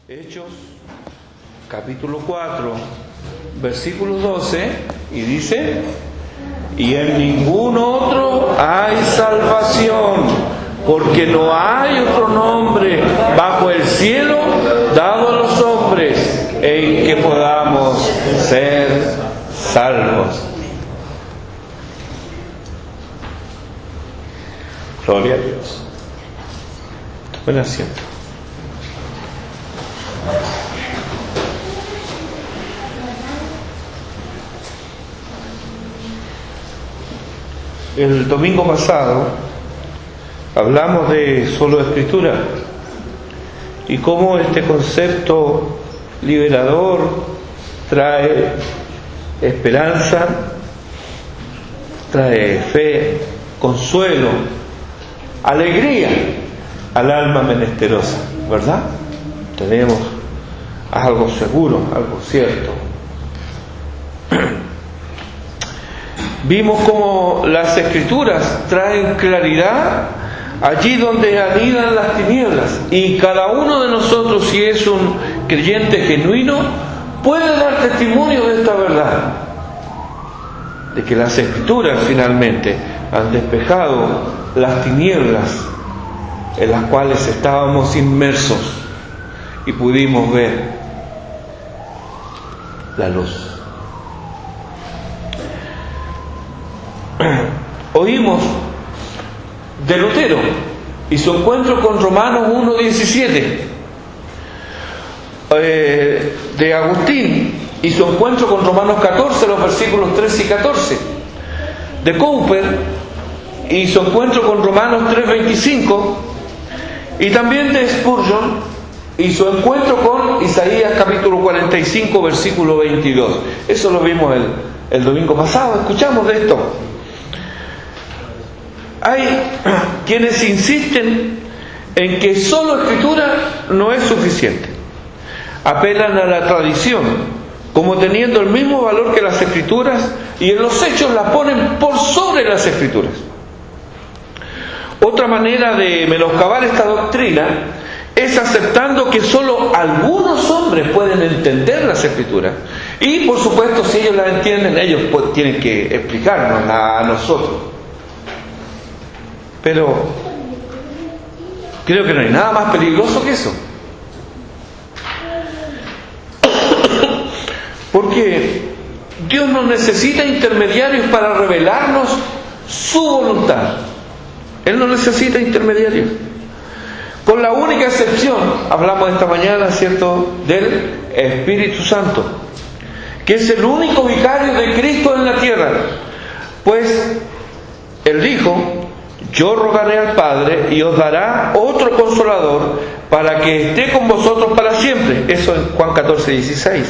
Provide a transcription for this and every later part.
Hechos, capítulo 4, versículo 12, y dice: y en ningún otro hay salvación, porque no hay otro nombre bajo el cielo dado a los hombres en que podamos ser salvos. Gloria a Dios. Buen asiento. El domingo pasado hablamos de solo escritura y cómo este concepto liberador trae esperanza, trae fe, consuelo, alegría al alma menesterosa, ¿verdad? Tenemos algo seguro, algo cierto. Vimos cómo las escrituras traen claridad allí donde anidan las tinieblas, y cada uno de nosotros, si es un creyente genuino, puede dar testimonio de esta verdad, de que las escrituras finalmente han despejado las tinieblas en las cuales estábamos inmersos y pudimos ver la luz. Oímos de Lutero y su encuentro con Romanos 1:17, de Agustín y su encuentro con Romanos 14, los versículos 13 y 14, de Cowper y su encuentro con Romanos 3:25, y también de Spurgeon y su encuentro con Isaías capítulo 45, versículo 22. Eso lo vimos el domingo pasado, escuchamos de esto. Hay quienes insisten en que solo escritura no es suficiente. Apelan a la tradición como teniendo el mismo valor que las escrituras, y en los hechos la ponen por sobre las escrituras. Otra manera de menoscabar esta doctrina es aceptando que solo algunos hombres pueden entender las escrituras, y por supuesto, si ellos las entienden, ellos tienen que explicarnos a nosotros. Pero creo que no hay nada más peligroso que eso, porque Dios no necesita intermediarios para revelarnos su voluntad. Él no necesita intermediarios, con la única excepción, hablamos esta mañana, ¿cierto?, del Espíritu Santo, que es el único vicario de Cristo en la tierra. Pues Él dijo: yo rogaré al Padre y os dará otro consolador para que esté con vosotros para siempre. Eso en Juan 14:16.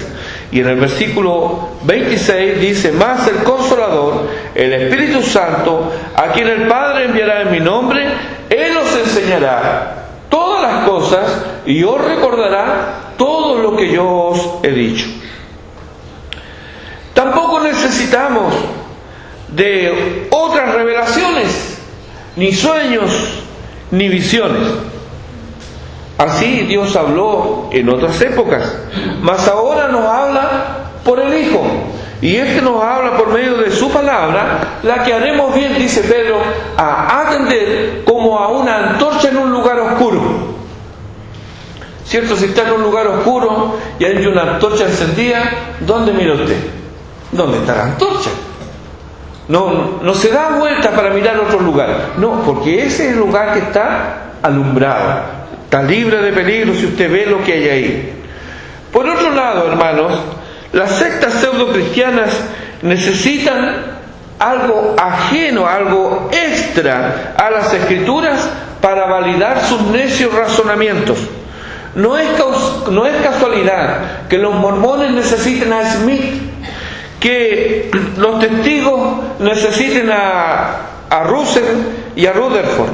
Y en el versículo 26 dice: más el consolador, el Espíritu Santo, a quien el Padre enviará en mi nombre, Él os enseñará todas las cosas y os recordará todo lo que yo os he dicho. Tampoco necesitamos de otras revelaciones, ni sueños, ni visiones. Así Dios habló en otras épocas, mas ahora nos habla por el Hijo, y este nos habla por medio de su palabra, la que haremos bien, dice Pedro, a atender como a una antorcha en un lugar oscuro. ¿Cierto? Si está en un lugar oscuro y hay una antorcha encendida, ¿dónde mira usted? ¿Dónde está la antorcha? No se da vuelta para mirar otro lugar. No, porque ese es el lugar que está alumbrado, está libre de peligro si usted ve lo que hay ahí. Por otro lado, hermanos, las sectas pseudo-cristianas necesitan algo ajeno, algo extra a las escrituras para validar sus necios razonamientos. No es casualidad que los mormones necesiten a Smith, que los testigos necesiten a Russell y a Rutherford,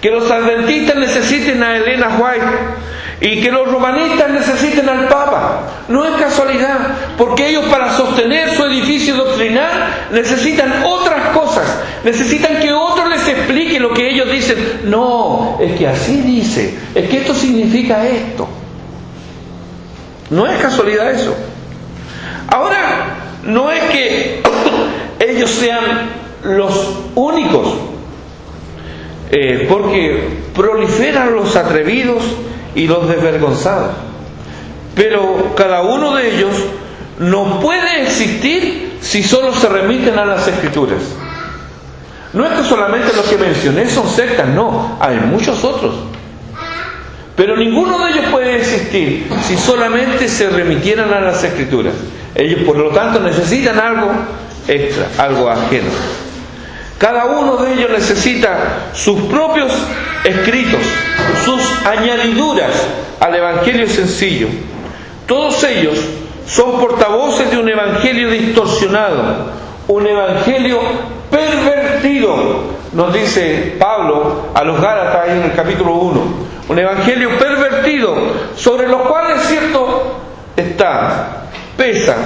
que los adventistas necesiten a Elena White y que los romanistas necesiten al Papa. No es casualidad, porque ellos, para sostener su edificio doctrinal, necesitan otras cosas, necesitan que otro les explique lo que ellos dicen. No, es que así dice, es que esto significa esto. No es casualidad eso. Ahora, no es que ellos sean los únicos, porque proliferan los atrevidos y los desvergonzados. Pero cada uno de ellos no puede existir si solo se remiten a las Escrituras. No es que solamente los que mencioné son sectas, no, hay muchos otros. Pero ninguno de ellos puede existir si solamente se remitieran a las Escrituras. Ellos, por lo tanto, necesitan algo extra, algo ajeno. Cada uno de ellos necesita sus propios escritos, sus añadiduras al Evangelio sencillo. Todos ellos son portavoces de un Evangelio distorsionado, un Evangelio pervertido, nos dice Pablo a los Gálatas en el capítulo 1. Un Evangelio pervertido, sobre los cuales, cierto, pesa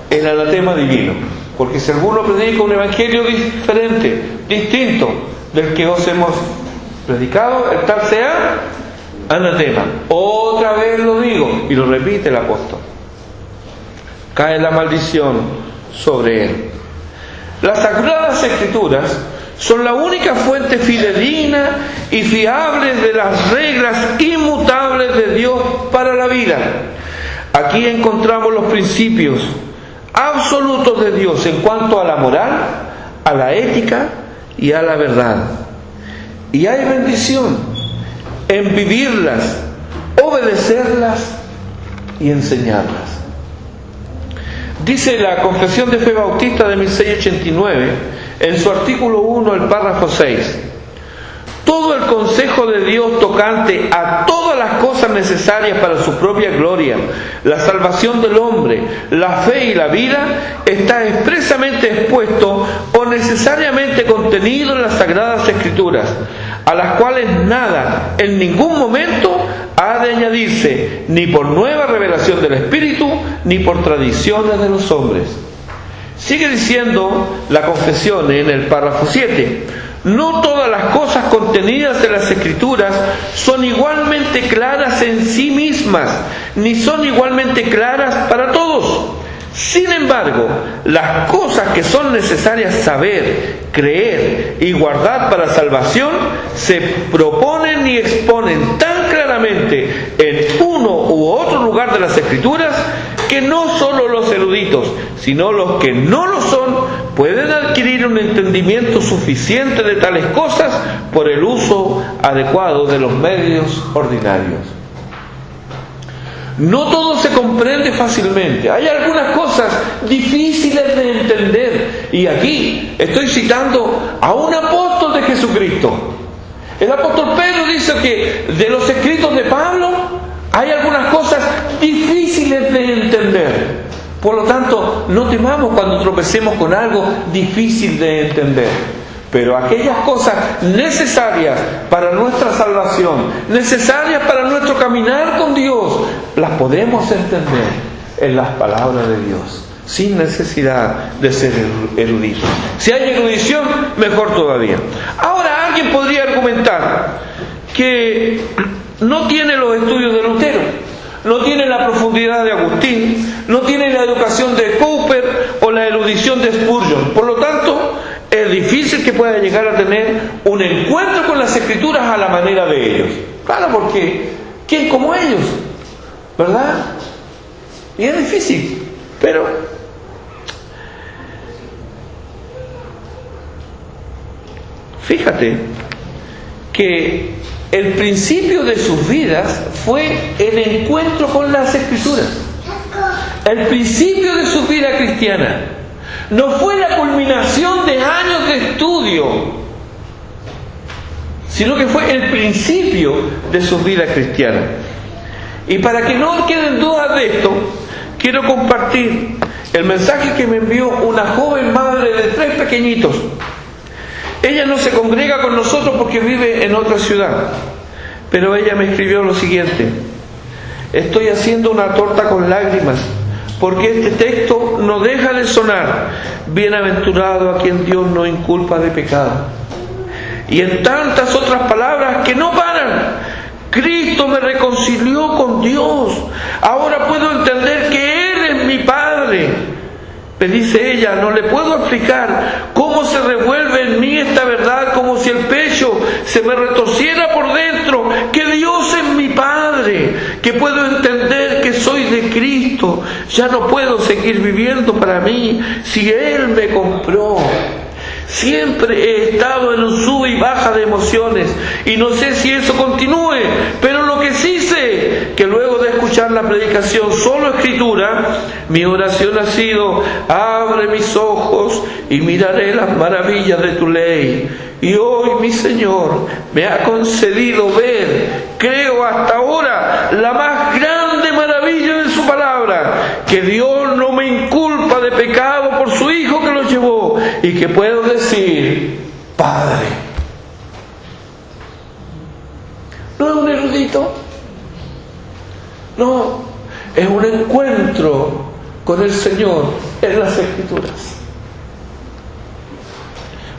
el anatema divino. Porque si alguno predica un Evangelio diferente, distinto del que os hemos predicado, el tal sea anatema. Otra vez lo digo, y lo repite el apóstol. Cae la maldición sobre él. Las Sagradas Escrituras son la única fuente fidedigna y fiable de las reglas inmutables de Dios para la vida. Aquí encontramos los principios absolutos de Dios en cuanto a la moral, a la ética y a la verdad. Y hay bendición en vivirlas, obedecerlas y enseñarlas. Dice la Confesión de Fe Bautista de 1689, en su artículo 1, el párrafo 6: todo el consejo de Dios tocante a todas las cosas necesarias para su propia gloria, la salvación del hombre, la fe y la vida, está expresamente expuesto o necesariamente contenido en las Sagradas Escrituras, a las cuales nada, en ningún momento, ha de añadirse, ni por nueva revelación del Espíritu, ni por tradiciones de los hombres. Sigue diciendo la confesión en el párrafo 7: no todas las cosas contenidas en las Escrituras son igualmente claras en sí mismas, ni son igualmente claras para todos. Sin embargo, las cosas que son necesarias saber, creer y guardar para salvación se proponen y exponen tan claramente en uno u otro lugar de las Escrituras que no solo los eruditos, sino los que no lo son, pueden adquirir un entendimiento suficiente de tales cosas por el uso adecuado de los medios ordinarios. No todo se comprende fácilmente. Hay algunas cosas difíciles de entender. Y aquí estoy citando a un apóstol de Jesucristo. El apóstol Pedro dice que de los escritos de Pablo hay algunas cosas difíciles de entender. Por lo tanto, no temamos cuando tropecemos con algo difícil de entender. Pero aquellas cosas necesarias para nuestra salvación, necesarias para nuestro caminar con Dios, las podemos entender en las palabras de Dios, sin necesidad de ser eruditos. Si hay erudición, mejor todavía. Ahora, alguien podría argumentar que no tiene los estudios de Lutero, no tiene la profundidad de Agustín, no tiene la educación de Cowper o la erudición de Spurgeon. Por lo tanto, es difícil que pueda llegar a tener un encuentro con las Escrituras a la manera de ellos. Claro, porque ¿quién como ellos? ¿Verdad? Y es difícil, pero fíjate que el principio de sus vidas fue el encuentro con las Escrituras. El principio de su vida cristiana no fue la culminación de años de estudio, sino que fue el principio de su vida cristiana. Y para que no queden dudas de esto, quiero compartir el mensaje que me envió una joven madre de 3 pequeñitos. Ella no se congrega con nosotros porque vive en otra ciudad, pero ella me escribió lo siguiente: estoy haciendo una torta con lágrimas, porque este texto no deja de sonar: bienaventurado a quien Dios no inculpa de pecado. Y en tantas otras palabras que no paran: Cristo me reconcilió con Dios. Ahora puedo entender que Él es mi Padre. Me dice ella, no le puedo explicar cómo se revuelve en mí esta verdad, como si el pecho se me retorciera por dentro, que Dios es mi Padre, que puedo entender que soy de Cristo. Ya no puedo seguir viviendo para mí si Él me compró. Siempre he estado en un sube y baja de emociones y no sé si eso continúe, pero lo que sí sé, que luego de escuchar la predicación solo escritura, mi oración ha sido: abre mis ojos y miraré las maravillas de tu ley. Y hoy mi Señor me ha concedido ver, creo hasta ahora, la más grande maravilla de su palabra, que Dios no me inculpa de pecado por su Hijo que lo llevó, y que puedo decir: Padre. No es un erudito, no, es un encuentro con el Señor en las Escrituras.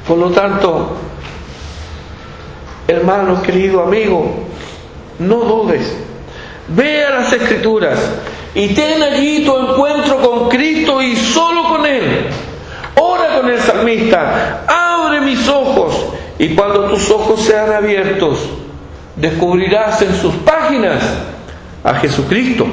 Por lo tanto, hermano, querido amigo, no dudes, ve a las Escrituras y ten allí tu encuentro con Cristo y solo con Él. Ora con el salmista: abre mis ojos, y cuando tus ojos sean abiertos, descubrirás en sus páginas a Jesucristo.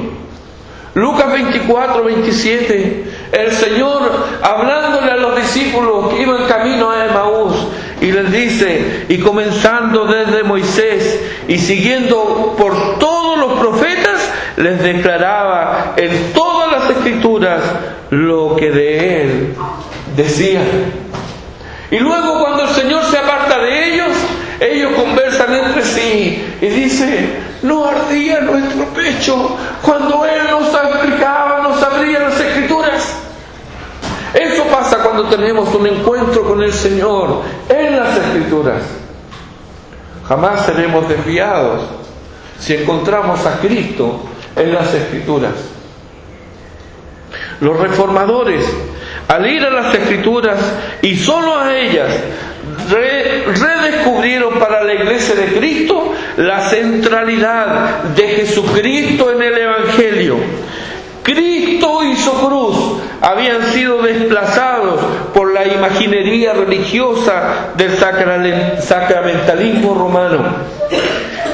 Lucas 24, 27, el Señor hablándole a los discípulos que iban camino a Emaús, y les dice, y comenzando desde Moisés y siguiendo por todos los profetas, les declaraba en todas las Escrituras lo que de Él decían. Y luego, cuando el Señor se aparta de ellos, ellos conversan entre sí y dice: ¿no ardía nuestro pecho cuando Él nos explicaba, nos abría las Escrituras? Eso pasa cuando tenemos un encuentro con el Señor en las Escrituras. Jamás seremos desviados si encontramos a Cristo en las Escrituras. Los reformadores, al ir a las Escrituras y solo a ellas, redescubrieron para la Iglesia de Cristo la centralidad de Jesucristo en el Evangelio. Cristo y su cruz habían sido desplazados por la imaginería religiosa del sacramentalismo romano.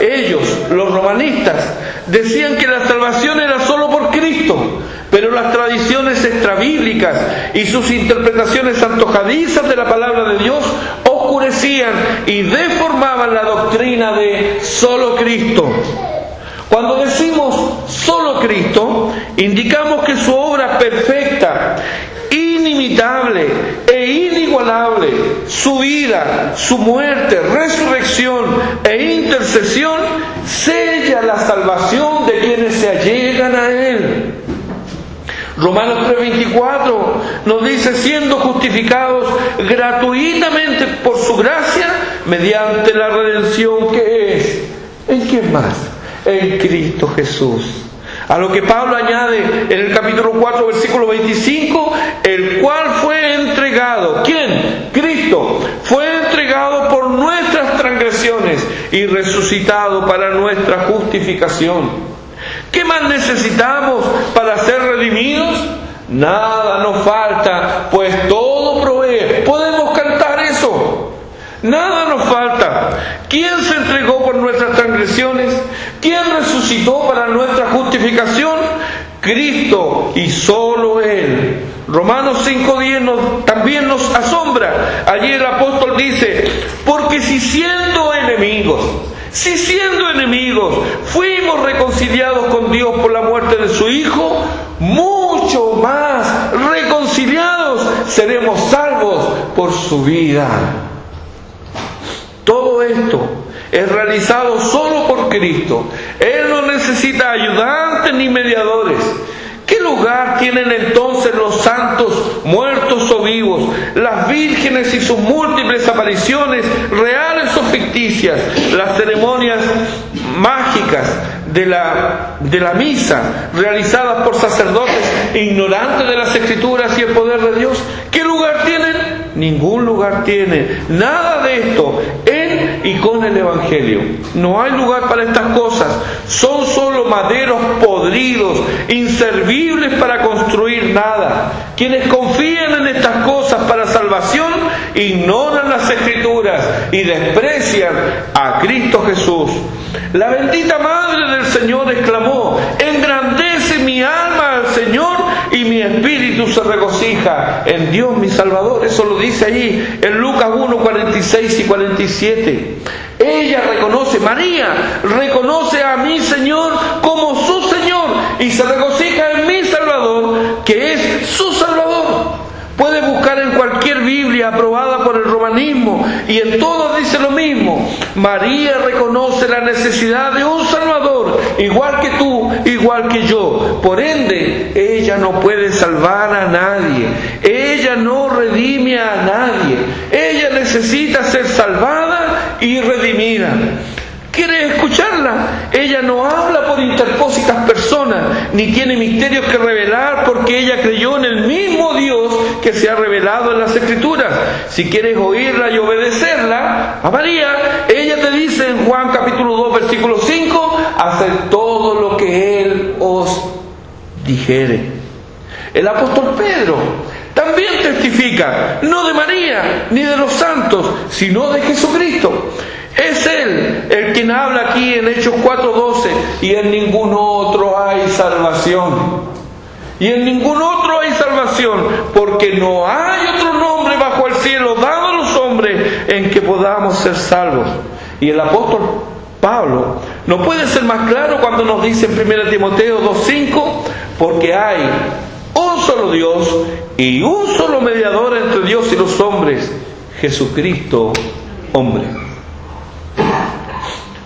Ellos, los romanistas, decían que la salvación era solo por Cristo, pero las tradiciones extrabíblicas y sus interpretaciones antojadizas de la palabra de Dios oscurecían y deformaban la doctrina de solo Cristo. Cuando decimos solo Cristo, indicamos que su obra perfecta, inimitable e inigualable, su vida, su muerte, resurrección e intercesión, sella la salvación de quienes se allegan a Él. Romanos 3:24 nos dice: siendo justificados gratuitamente por su gracia, mediante la redención que es, ¿en quién más? En Cristo Jesús. A lo que Pablo añade en el capítulo 4, versículo 25, el cual fue entregado. ¿Quién? Cristo. Fue entregado por nuestras transgresiones y resucitado para nuestra justificación. ¿Qué más necesitamos para ser redimidos? Nada nos falta, pues todo provee. ¿Podemos cantar eso? Nada nos falta. ¿Quién se entregó por nuestras transgresiones? ¿Quién resucitó para nuestra justificación? Cristo, y solo Él. Romanos 5:10 también nos asombra. Allí el apóstol dice: porque si siendo enemigos fuimos reconciliados con Dios por la muerte de su Hijo, mucho más reconciliados seremos salvos por su vida. Todo esto es realizado solo por Cristo. Él no necesita ayudantes ni mediadores. ¿Qué lugar tienen entonces los santos, muertos o vivos, las vírgenes y sus múltiples apariciones, reales o ficticias, las ceremonias mágicas de la misa, realizadas por sacerdotes ignorantes de las Escrituras y el poder de Dios? ¿Qué lugar tienen? Ningún lugar tiene nada de esto en y con el Evangelio. No hay lugar para estas cosas. Son solo maderos podridos, inservibles para construir nada. Quienes confían en estas cosas para salvación ignoran las Escrituras y desprecian a Cristo Jesús. La bendita Madre del Señor exclamó: engrandece mi alma al Señor y mi espíritu se regocija en Dios mi Salvador. Eso lo dice allí en Lucas 1, 46 y 47. Ella reconoce, María reconoce a mi Señor como su Señor y se regocija en mi Salvador, que es su Salvador. Puede buscar en cualquier Biblia aprobada por el romanismo y en todas dice lo mismo. María reconoce la necesidad de un Salvador, igual que tú, igual que yo. Por ende, ella no puede salvar a nadie. Ella no redime a nadie. Ella necesita ser salvada y redimida. ¿Quieres escucharla? Ella no habla por interpósitas personas, ni tiene misterios que revelar, porque ella creyó en el mismo Dios que se ha revelado en las Escrituras. Si quieres oírla y obedecerla, a María, ella te dice en Juan capítulo 2, versículo 5, haced todo lo que Él os dijere. El apóstol Pedro también testifica, no de María ni de los santos, sino de Jesucristo. Es Él el quien habla aquí en Hechos 4:12, y en ningún otro hay salvación. Y en ningún otro hay salvación, porque no hay otro nombre bajo el cielo dado a los hombres en que podamos ser salvos. Y el apóstol Pablo no puede ser más claro cuando nos dice en 1 Timoteo 2:5, porque hay un solo Dios y un solo mediador entre Dios y los hombres, Jesucristo, hombre.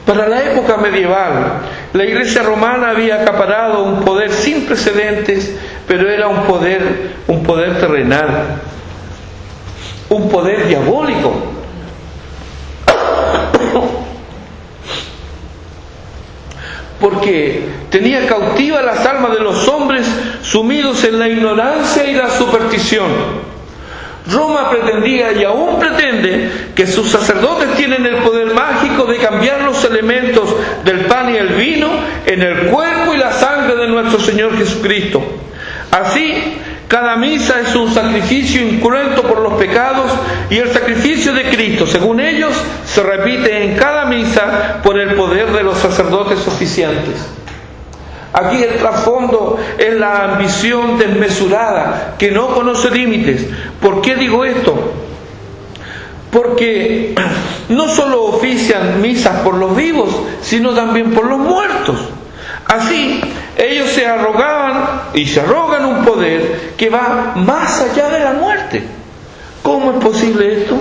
Para la época medieval, la Iglesia romana había acaparado un poder sin precedentes, pero era un poder terrenal, un poder diabólico. Porque tenía cautiva las almas de los hombres sumidos en la ignorancia y la superstición. Roma pretendía y aún pretende que sus sacerdotes tienen el poder mágico de cambiar los elementos del pan y el vino en el cuerpo y la sangre de nuestro Señor Jesucristo. Así, cada misa es un sacrificio incruento por los pecados, y el sacrificio de Cristo, según ellos, se repite en cada misa por el poder de los sacerdotes oficiantes. Aquí el trasfondo es la ambición desmesurada que no conoce límites. ¿Por qué digo esto? Porque no solo ofician misas por los vivos, sino también por los muertos. Así, ellos se arrogaban y se arrogan un poder que va más allá de la muerte. ¿Cómo es posible esto?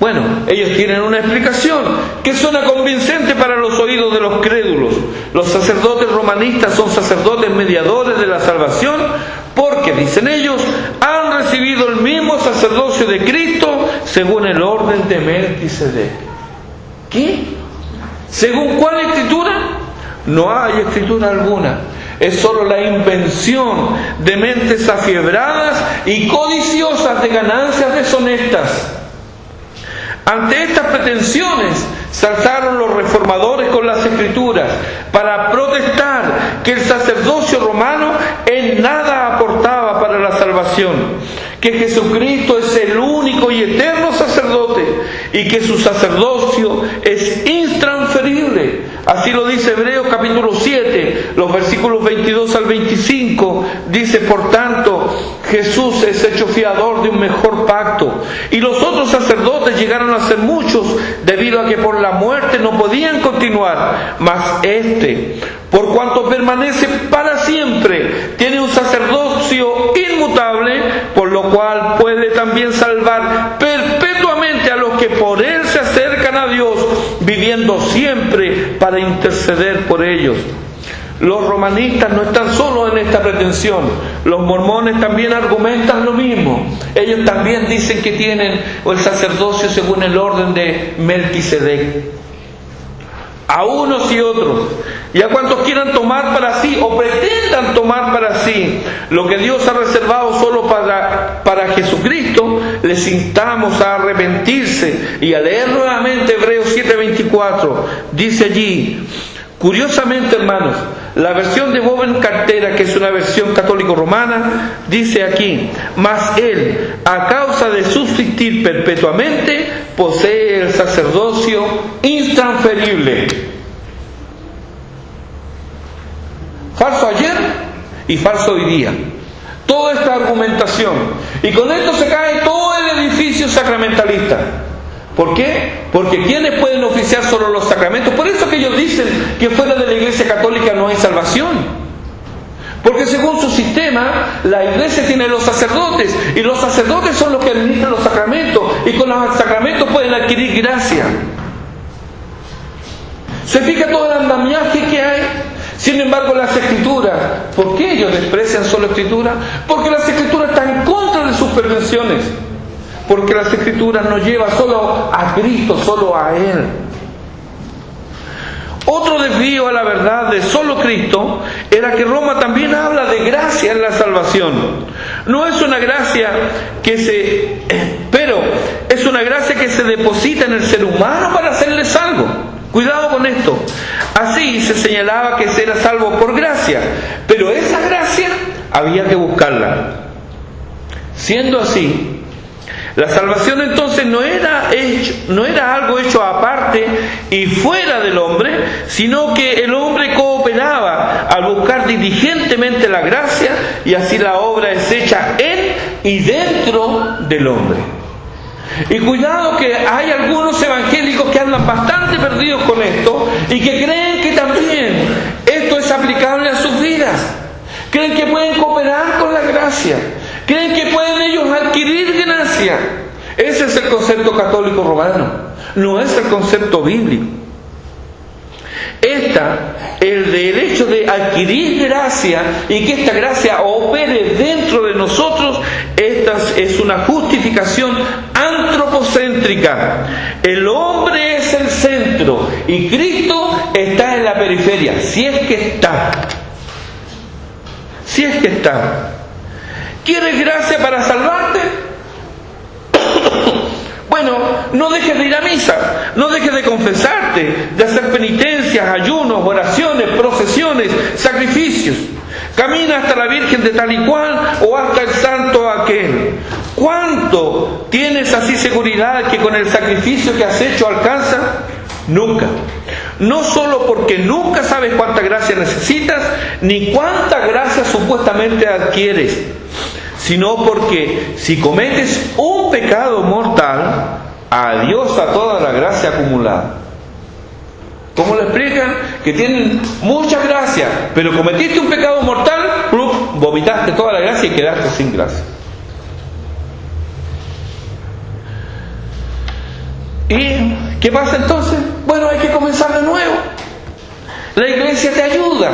Bueno, ellos tienen una explicación que suena convincente para los oídos de los crédulos. Los sacerdotes romanistas son sacerdotes mediadores de la salvación porque, dicen ellos, han recibido el mismo sacerdocio de Cristo según el orden de Melquisedec. ¿Qué? ¿Según cuál escritura? No hay escritura alguna. Es solo la invención de mentes afiebradas y codiciosas de ganancias deshonestas. Ante estas pretensiones se alzaron los reformadores con las Escrituras para protestar que el sacerdocio romano en nada aportaba para la salvación, que Jesucristo es el único y eterno sacerdote y que su sacerdocio es intransferible. Así lo dice Hebreos capítulo 7, los versículos 22 al 25. Dice: por tanto, Jesús es hecho fiador de un mejor pacto, y los otros sacerdotes llegaron a ser muchos, debido a que por la muerte no podían continuar, mas este, por cuanto permanece para siempre, tiene un sacerdocio inmutable, por lo cual puede también salvar perpetuamente a los que por él se acercan a Dios, viviendo siempre para interceder por ellos. Los romanistas no están solo en esta pretensión, los mormones también argumentan lo mismo. Ellos también dicen que tienen el sacerdocio según el orden de Melquisedec. A unos y otros, y a cuantos quieran tomar para sí o pretendan tomar para sí lo que Dios ha reservado solo para Jesucristo, les instamos a arrepentirse y a leer nuevamente Hebreos 7:24. Dice allí: curiosamente, hermanos, La versión de Boven Cartera, que es una versión católico-romana, dice aquí: mas él, a causa de subsistir perpetuamente, posee el sacerdocio intransferible. Falso ayer y falso hoy día. Toda esta argumentación. Y con esto se cae todo el edificio sacramentalista. ¿Por qué? Porque ¿quiénes pueden oficiar solo los sacramentos? Por eso que ellos dicen que fuera de la Iglesia Católica no hay salvación. Porque según su sistema, la Iglesia tiene los sacerdotes, y los sacerdotes son los que administran los sacramentos, y con los sacramentos pueden adquirir gracia. ¿Se fija todo el andamiaje que hay? Sin embargo, las Escrituras, ¿por qué ellos desprecian solo Escritura? Porque las Escrituras están en contra de sus pretensiones. Porque las Escrituras nos llevan solo a Cristo, solo a Él. Otro desvío a la verdad de solo Cristo era que Roma también habla de gracia en la salvación. No es una gracia pero es una gracia que se deposita en el ser humano para hacerle salvo. Cuidado con esto. Así se señalaba que se era salvo por gracia, pero esa gracia había que buscarla. Siendo así, la salvación entonces no era algo hecho aparte y fuera del hombre, sino que el hombre cooperaba al buscar diligentemente la gracia, y así la obra es hecha en y dentro del hombre. Y cuidado que hay algunos evangélicos que andan bastante perdidos con esto y que creen que también esto es aplicable a sus vidas. Creen que pueden cooperar con la gracia. Creen que pueden ellos adquirir gracia. Ese es el concepto católico romano, no es el concepto bíblico. El hecho de adquirir gracia y que esta gracia opere dentro de nosotros, esta es una justificación antropocéntrica. El hombre es el centro y Cristo está en la periferia, si es que está. Si es que está. ¿Quieres gracia para salvarte? Bueno, no dejes de ir a misa, no dejes de confesarte, de hacer penitencias, ayunos, oraciones, procesiones, sacrificios. Camina hasta la Virgen de tal y cual o hasta el santo aquel. ¿Cuánto tienes así seguridad que con el sacrificio que has hecho alcanza? Nunca. No solo porque nunca sabes cuánta gracia necesitas, ni cuánta gracia supuestamente adquieres, sino porque si cometes un pecado mortal, adiós a toda la gracia acumulada. ¿Cómo lo explican? Que tienen mucha gracia, pero cometiste un pecado mortal, vomitaste toda la gracia y quedaste sin gracia. ¿Y qué pasa entonces? Bueno, hay que comenzar de nuevo. La Iglesia te ayuda,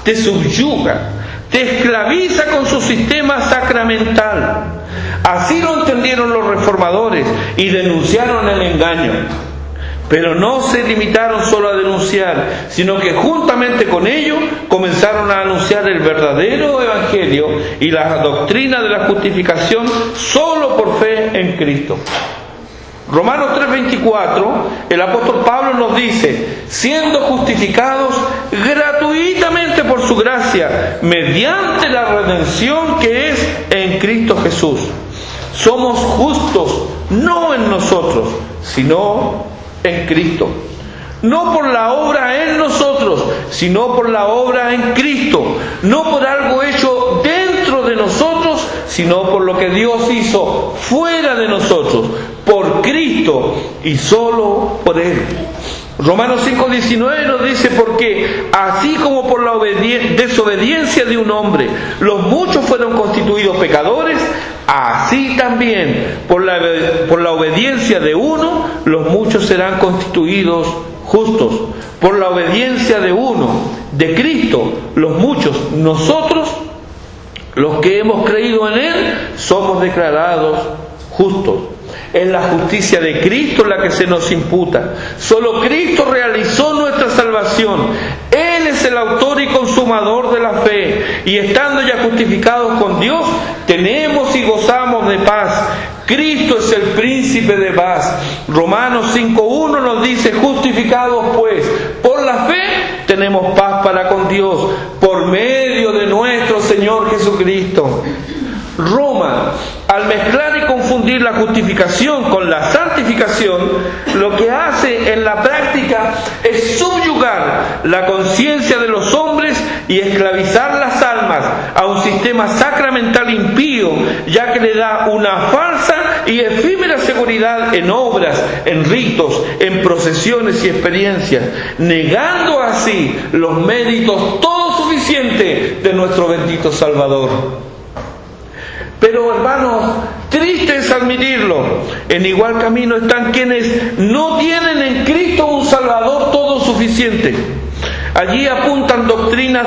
te subyuga, te esclaviza con su sistema sacramental. Así lo entendieron los reformadores y denunciaron el engaño. Pero no se limitaron solo a denunciar, sino que juntamente con ello comenzaron a anunciar el verdadero evangelio y la doctrina de la justificación solo por fe en Cristo. Romanos 3:24, el apóstol Pablo nos dice: siendo justificados gratuitamente por su gracia, mediante la redención que es en Cristo Jesús. Somos justos no en nosotros, sino en Cristo. No por la obra en nosotros, sino por la obra en Cristo. No por algo hecho dentro de nosotros, sino por lo que Dios hizo fuera de nosotros, por Cristo y solo por Él. Romanos 5:19 nos dice: porque así como por la desobediencia de un hombre los muchos fueron constituidos pecadores, así también por la obediencia de uno los muchos serán constituidos justos. Por la obediencia de uno, de Cristo, los muchos, nosotros, los que hemos creído en Él, somos declarados justos. Es la justicia de Cristo la que se nos imputa. Solo Cristo realizó nuestra salvación. Él es el autor y consumador de la fe. Y estando ya justificados con Dios, tenemos y gozamos de paz. Cristo es el príncipe de paz. Romanos 5:1 nos dice: justificados pues por la fe, tenemos paz para con Dios por medio de nuestro Señor Jesucristo. Roma, al mezclar y confundir la justificación con la santificación, lo que hace en la práctica es subyugar la conciencia de los hombres y esclavizar las almas a un sistema sacramental impío, ya que le da una falsa y efímera seguridad en obras, en ritos, en procesiones y experiencias, negando así los méritos todo suficientes de nuestro bendito Salvador. Pero hermanos, triste es admitirlo, en igual camino están quienes no tienen en Cristo un Salvador todo suficiente. Allí apuntan doctrinas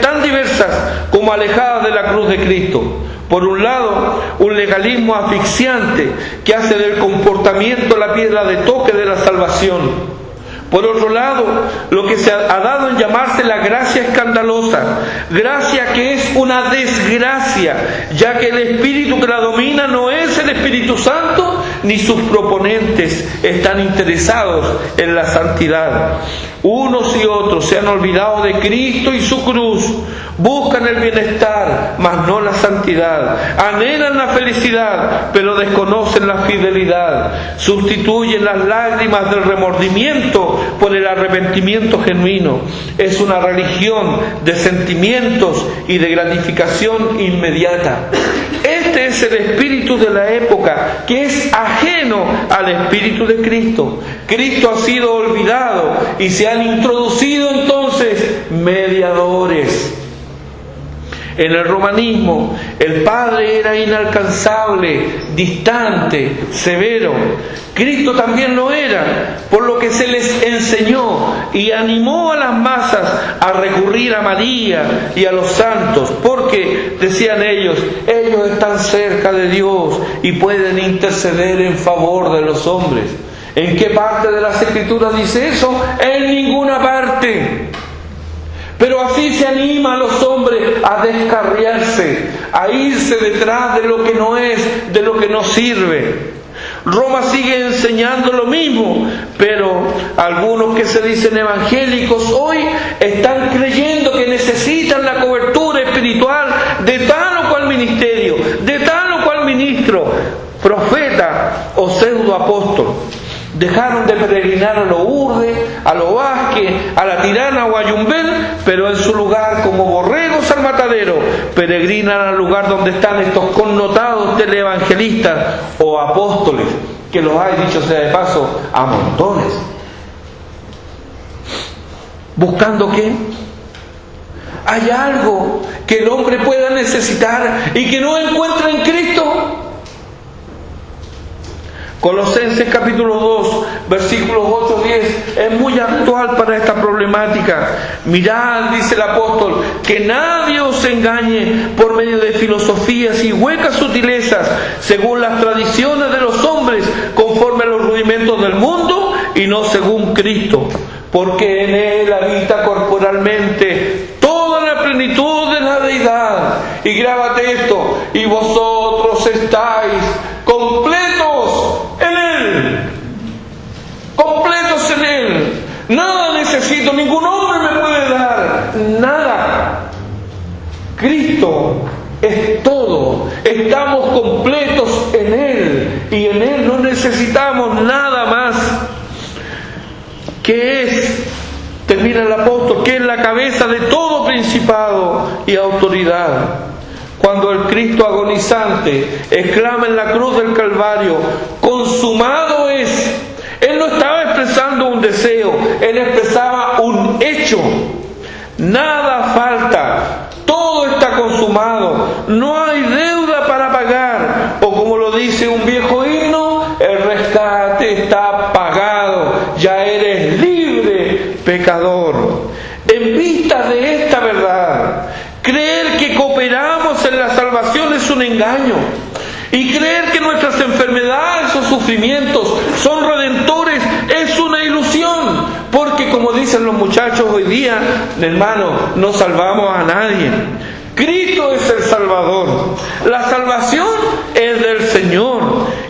tan diversas como alejadas de la cruz de Cristo. Por un lado, un legalismo asfixiante que hace del comportamiento la piedra de toque de la salvación. Por otro lado, lo que se ha dado en llamarse la gracia escandalosa, gracia que es una desgracia, ya que el espíritu que la domina no es el Espíritu Santo, ni sus proponentes están interesados en la santidad. Unos y otros se han olvidado de Cristo y su cruz, buscan el bienestar, mas no la santidad, anhelan la felicidad, pero desconocen la fidelidad, sustituyen las lágrimas del remordimiento por el arrepentimiento genuino. Es una religión de sentimientos y de gratificación inmediata. Este es el espíritu de la época, que es ajeno al espíritu de Cristo. Cristo ha sido olvidado y se han introducido entonces mediadores. En el romanismo, el Padre era inalcanzable, distante, severo. Cristo también lo era, por lo que se les enseñó y animó a las masas a recurrir a María y a los santos, porque, decían ellos están cerca de Dios y pueden interceder en favor de los hombres. ¿En qué parte de las Escrituras dice eso? En ninguna parte. Pero así se anima a los hombres a descarriarse, a irse detrás de lo que no es, de lo que no sirve. Roma sigue enseñando lo mismo, pero algunos que se dicen evangélicos hoy están creyendo que necesitan la cobertura espiritual de tal o cual ministerio, de tal o cual ministro, profeta o pseudoapóstol. Dejaron de peregrinar a Lourdes, a Lo Vázquez, a La Tirana o a Yumbel, pero en su lugar, como borregos al matadero, peregrinan al lugar donde están estos connotados televangelistas o apóstoles, que los hay, dicho sea de paso, a montones. ¿Buscando qué? ¿Hay algo que el hombre pueda necesitar y que no encuentra en Cristo? Colosenses capítulo 2, versículos 8-10 es muy actual para esta problemática. Mirad, dice el apóstol, que nadie os engañe por medio de filosofías y huecas sutilezas, según las tradiciones de los hombres, conforme a los rudimentos del mundo y no según Cristo, porque en Él habita corporalmente toda la plenitud de la deidad. Y grábate esto: y vosotros estáis completos en Él. Completos en Él. Nada necesito, ningún hombre me puede dar nada. Cristo es todo. Estamos completos en Él y en Él no necesitamos nada más. ¿Qué es? Termina el apóstol, que es la cabeza de todo principado y autoridad. Cuando el Cristo agonizante exclama en la cruz del Calvario, consumado es, Él no estaba expresando un deseo, Él expresaba un hecho. Nada falta, todo está consumado, no hay deuda para pagar, o como lo dice un viejo himno, el rescate está pagado, ya eres libre, pecador. En vista de esta verdad, creer que cooperamos en la salvación es un engaño, y creer que nuestras enfermedades o sufrimientos son redentores es una ilusión, porque como dicen los muchachos hoy día, hermano, no salvamos a nadie. Cristo es el Salvador, la salvación es del Señor,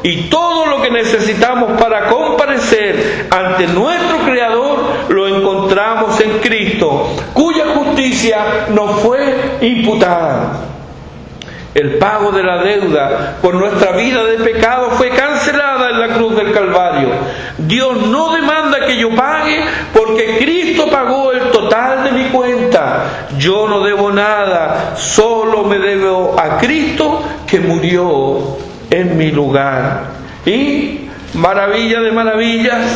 y todo lo que necesitamos para comparecer ante nuestro Creador lo encontramos en Cristo, cuya justicia nos fue imputada. El pago de la deuda por nuestra vida de pecado fue cancelada en la cruz del Calvario. Dios no demanda que yo pague porque Cristo pagó el total de mi cuenta. Yo no debo nada, solo me debo a Cristo que murió en mi lugar. Y, maravilla de maravillas,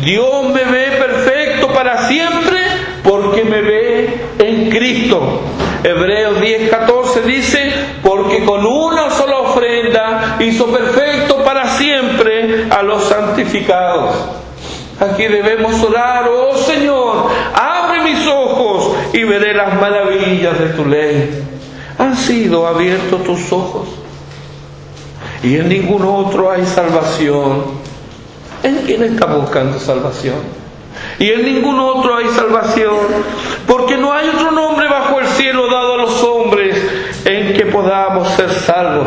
Dios me ve perfecto para siempre porque me ve en Cristo. Hebreos 10:14 dice, porque con una sola ofrenda hizo perfecto para siempre a los santificados. Aquí debemos orar: oh Señor, abre mis ojos y veré las maravillas de tu ley. Han sido abiertos tus ojos y en ningún otro hay salvación. ¿En quién está buscando salvación? Y en ningún otro hay salvación, porque no hay otro nombre bajo el cielo dado a los hombres en que podamos ser salvos.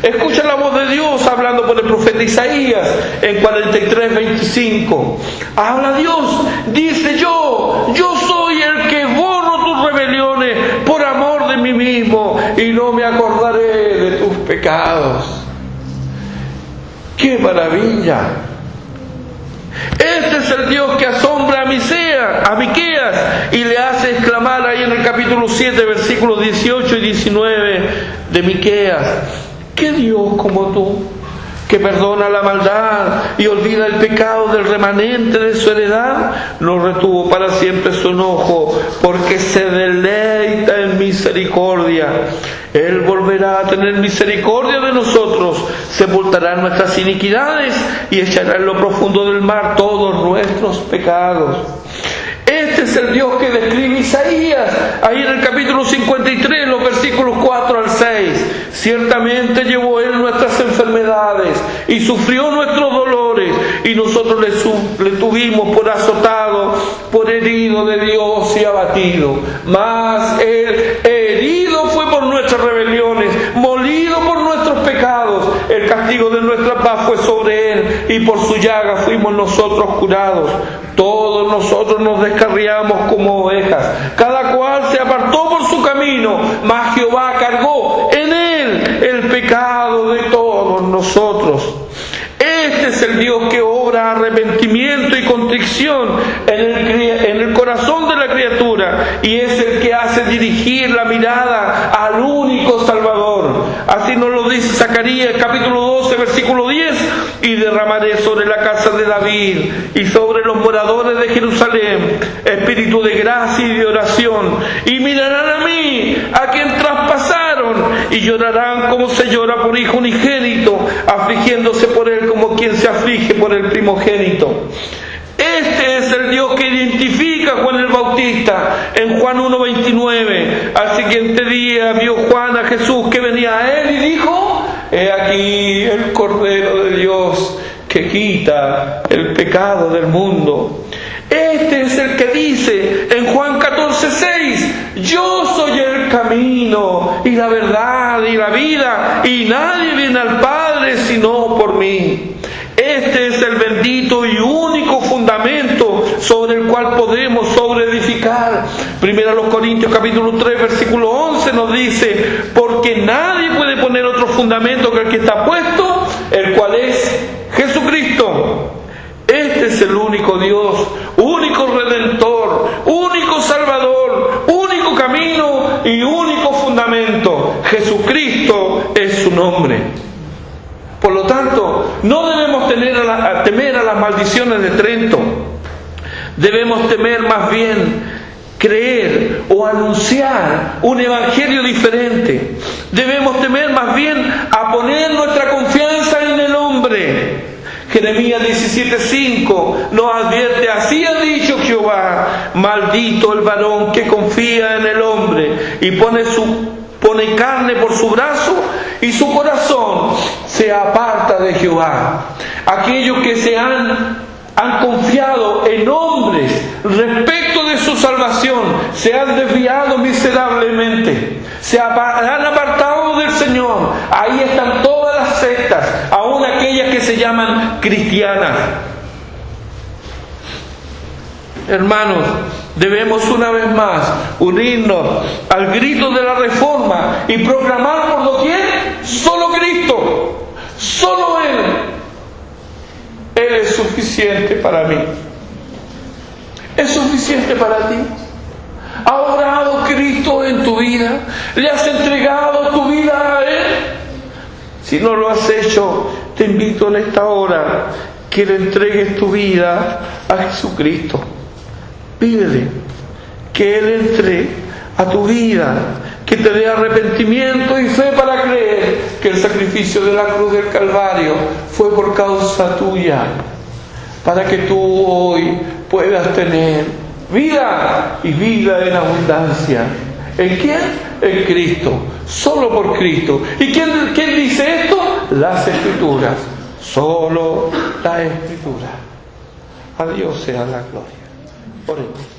Escucha la voz de Dios hablando por el profeta Isaías en 43:25. Habla Dios, dice: yo soy el que borro tus rebeliones por amor de mí mismo y no me acordaré de tus pecados. ¡Qué maravilla! Este es el Dios que asombra a Miqueas y le hace exclamar ahí en el capítulo 7, versículos 18 y 19 de Miqueas: ¿qué Dios como tú, que perdona la maldad y olvida el pecado del remanente de su heredad? No retuvo para siempre su enojo, porque se deleita en misericordia. Él volverá a tener misericordia de nosotros, sepultará nuestras iniquidades y echará en lo profundo del mar todos nuestros pecados. Este es el Dios que describe Isaías ahí en el capítulo 53, los versículos 4 al 6. Ciertamente llevó Él nuestras enfermedades y sufrió nuestros dolores, y nosotros le tuvimos por azotado, por herido de Dios y abatido. Mas Él herido fue por nuestras rebeliones, molido por nuestros pecados. El castigo de nuestra paz fue sobre Él, y por su llaga fuimos nosotros curados. Todos nosotros nos descarriamos como ovejas, cada cual se apartó por su camino, mas Jehová cargó en Él el pecado de todos nosotros. Este es el Dios que obra arrepentimiento y contrición en el corazón de la criatura, y es el que hace dirigir la mirada al único Salvador. Así nos lo dice Zacarías capítulo 12 versículo 10: y derramaré sobre la casa de David y sobre los moradores de Jerusalén espíritu de gracia y de oración, y mirarán a mí, a quien traspasaron, y llorarán como se llora por hijo unigénito, afligiéndose por él como quien se aflige por el primogénito. Este es el Dios que identifica a Juan el Bautista en Juan 1:29. Al siguiente día vio Juan a Jesús que venía a él y dijo: he aquí el Cordero de Dios que quita el pecado del mundo. Este es el que dice en Juan 14:6: yo soy el camino y la verdad y la vida, y nadie viene al Padre sino por mí. Este es el bendito y único fundamento sobre el cual podemos sobreedificar. Primero a los Corintios capítulo 3 versículo 11 nos dice: porque nadie puede poner otro fundamento que el que está puesto, el cual es Jesucristo. Este es el único Dios, único Redentor, único Salvador, único camino y único fundamento. Jesucristo es su nombre. Por lo tanto, no debemos temer a las maldiciones de Trento. Debemos temer más bien creer o anunciar un evangelio diferente. Debemos temer más bien a poner nuestra confianza en el hombre. Jeremías 17:5 nos advierte: así ha dicho Jehová, maldito el varón que confía en el hombre y pone carne por su brazo, y su corazón se aparta de Jehová. Aquellos que se han confiado en hombres respecto de su salvación se han desviado miserablemente, se han apartado del Señor. Ahí están todas las sectas, aun aquellas que se llaman cristianas. hermanos, debemos una vez más unirnos al grito de la Reforma y proclamar por doquier: solo Cristo, solo Él. Él es suficiente para mí. ¿Es suficiente para ti? ¿Ha obrado Cristo en tu vida? ¿Le has entregado tu vida a Él? Si no lo has hecho, te invito en esta hora que le entregues tu vida a Jesucristo. Pídele que Él entre a tu vida, que te dé arrepentimiento y fe para creer que el sacrificio de la cruz del Calvario fue por causa tuya, para que tú hoy puedas tener vida y vida en abundancia. ¿En quién? En Cristo, solo por Cristo. ¿Y quién dice esto? Las Escrituras, solo la Escritura. A Dios sea la gloria. Oremos.